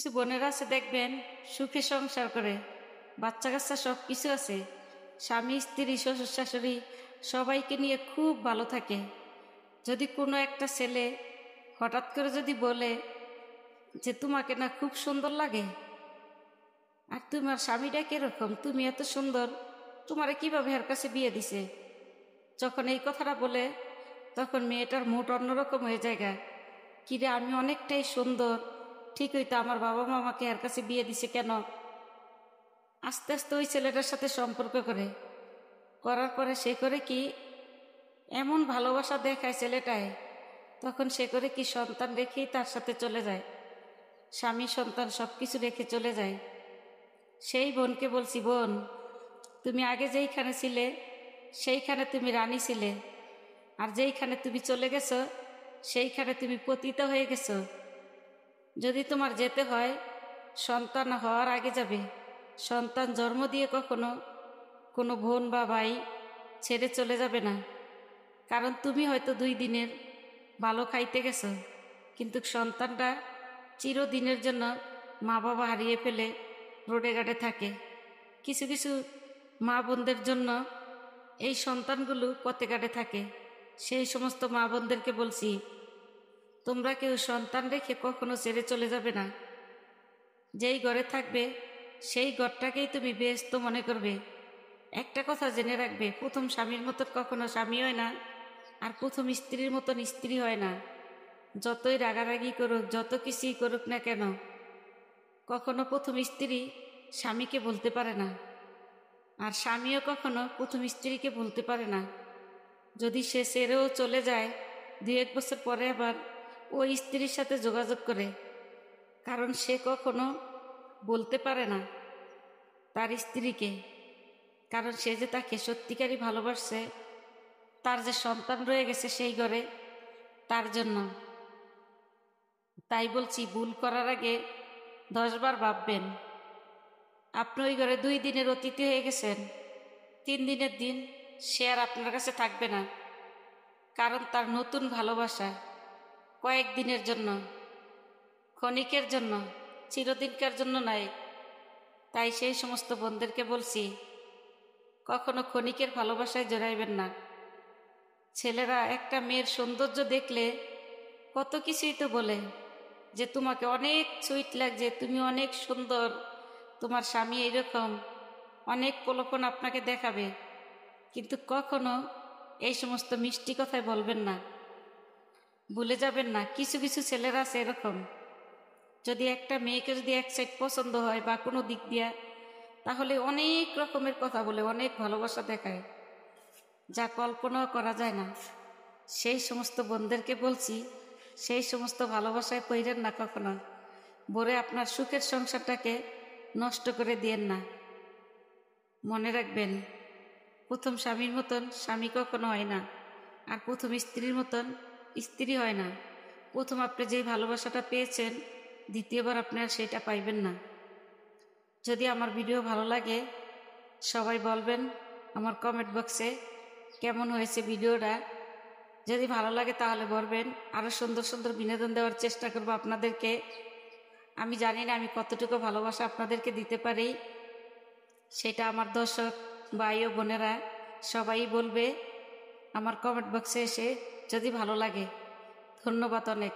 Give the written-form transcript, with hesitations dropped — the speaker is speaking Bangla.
কিছু বোনেরা আছে দেখবেন সুখে সংসার করে, বাচ্চা কাচ্চা সব কিছু আছে, স্বামী স্ত্রী শ্বশুর শাশুড়ি সবাইকে নিয়ে খুব ভালো থাকে। যদি কোনো একটা ছেলে হঠাৎ করে যদি বলে যে তোমাকে না খুব সুন্দর লাগে, আর তোমার স্বামীটা কিরকম, তুমি এত সুন্দর, তোমারে কিভাবে এর কাছে বিয়ে দিছে, যখন এই কথাটা বলে তখন মেয়েটার মুড অন্যরকম হয়ে যায়। কিরে, আমি অনেকটাই সুন্দর, ঠিক হইতো আমার বাবা মা আমাকে এর কাছে বিয়ে দিছে কেন? আস্তে আস্তে ওই ছেলেটার সাথে সম্পর্ক করার পরে সে করে কি এমন ভালোবাসা দেখায় ছেলেটায়, তখন সে করে কি সন্তান রেখেই তার সাথে চলে যায়, স্বামী সন্তান সব কিছু রেখে চলে যায়। সেই বোনকে বলছি, বোন তুমি আগে যেইখানে ছিলে সেইখানে তুমি রানী ছিলে, আর যেইখানে তুমি চলে গেছো সেইখানে তুমি পতিতা হয়ে গেছো। যদি তোমার যেতে হয় সন্তান হওয়ার আগে যাবে। সন্তান জন্ম দিয়ে কখনো কোনো বোন বা ভাই ছেড়ে চলে যাবে না। কারণ তুমি হয়তো 2 দিনের ভালো খাইতে গেছো, কিন্তু সন্তানটা চিরদিনের জন্য মা বাবা হারিয়ে ফেলে রোডে ঘাটে থাকে। কিছু কিছু মা বোনদের জন্য এই সন্তানগুলো পথে ঘাটে থাকে। সেই সমস্ত মা বোনদেরকে বলছি, তোমরা কেউ সন্তান রেখে কখনো ছেড়ে চলে যাবে না। যেই ঘরে থাকবে সেই ঘরটাকেই তুমি ব্যস্ত মনে করবে। একটা কথা জেনে রাখবে, প্রথম স্বামীর মতন কখনো স্বামী হয় না, আর প্রথম স্ত্রীর মতন স্ত্রী হয় না। যতই রাগারাগি করুক, যত কিছুই করুক না কেন, কখনো প্রথম স্ত্রী স্বামীকে বলতে পারে না, আর স্বামীও কখনো প্রথম স্ত্রীকে বলতে পারে না। যদি সে ছেড়েও চলে যায় 2-1 বছর পরে আবার ওই স্ত্রীর সাথে যোগাযোগ করে, কারণ সে কখনো বলতে পারে না তার স্ত্রীকে, কারণ সে যে তাকে সত্যিকারই ভালোবাসছে, তার যে সন্তান রয়ে গেছে সেই ঘরে, তার জন্য। তাই বলছি, ভুল করার আগে 10 বার ভাববেন। আপনি ওই ঘরে 2 দিনের অতিথি হয়ে গেছেন, 3 দিনের দিন সে আর আপনার কাছে থাকবে না, কারণ তার নতুন ভালোবাসা কয়েকদিনের জন্য, ক্ষণিকের জন্য, চিরদিনকার জন্য নয়। তাই সেই সমস্ত বোনদেরকে বলছি, কখনো ক্ষণিকের ভালোবাসায় জড়াইবেন না। ছেলেরা একটা মেয়ের সৌন্দর্য দেখলে কত কিছুই তো বলে, যে তোমাকে অনেক সুইট লাগছে, তুমি অনেক সুন্দর, তোমার স্বামী এইরকম, অনেক প্রলোভন আপনাকে দেখাবে, কিন্তু কখনো এই সমস্ত মিষ্টি কথায় বলবেন না। ভুলে যাবেন না, কিছু কিছু ছেলেরা আছে এরকম, যদি একটা মেয়েকে যদি এক সাইড পছন্দ হয় বা কোনো দিক দিয়া, তাহলে অনেক রকমের কথা বলে, অনেক ভালোবাসা দেখায়, যা কল্পনাও করা যায় না। সেই সমস্ত বোনদেরকে বলছি, সেই সমস্ত ভালোবাসায় পড়েন না কখনো, বলে আপনার সুখের সংসারটাকে নষ্ট করে দিয়েন না। মনে রাখবেন, প্রথম স্বামীর মতন স্বামী কখনো হয় না, আর প্রথম স্ত্রীর মতন স্ত্রী হয় না। প্রথম আপনি যেই ভালোবাসাটা পেয়েছেন, দ্বিতীয়বার আপনি আর সেটা পাইবেন না। যদি আমার ভিডিও ভালো লাগে সবাই বলবেন আমার কমেন্ট বক্সে কেমন হয়েছে ভিডিওটা। যদি ভালো লাগে তাহলে বলবেন, আরও সুন্দর সুন্দর বিনোদন দেওয়ার চেষ্টা করব আপনাদেরকে। আমি জানি না আমি কতটুকু ভালোবাসা আপনাদেরকে দিতে পারি, সেটা আমার দর্শক ভাই ও বোনেরা সবাই বলবে আমার কমেন্ট বক্সে এসে, যদি ভালো লাগে। ধন্যবাদ অনেক।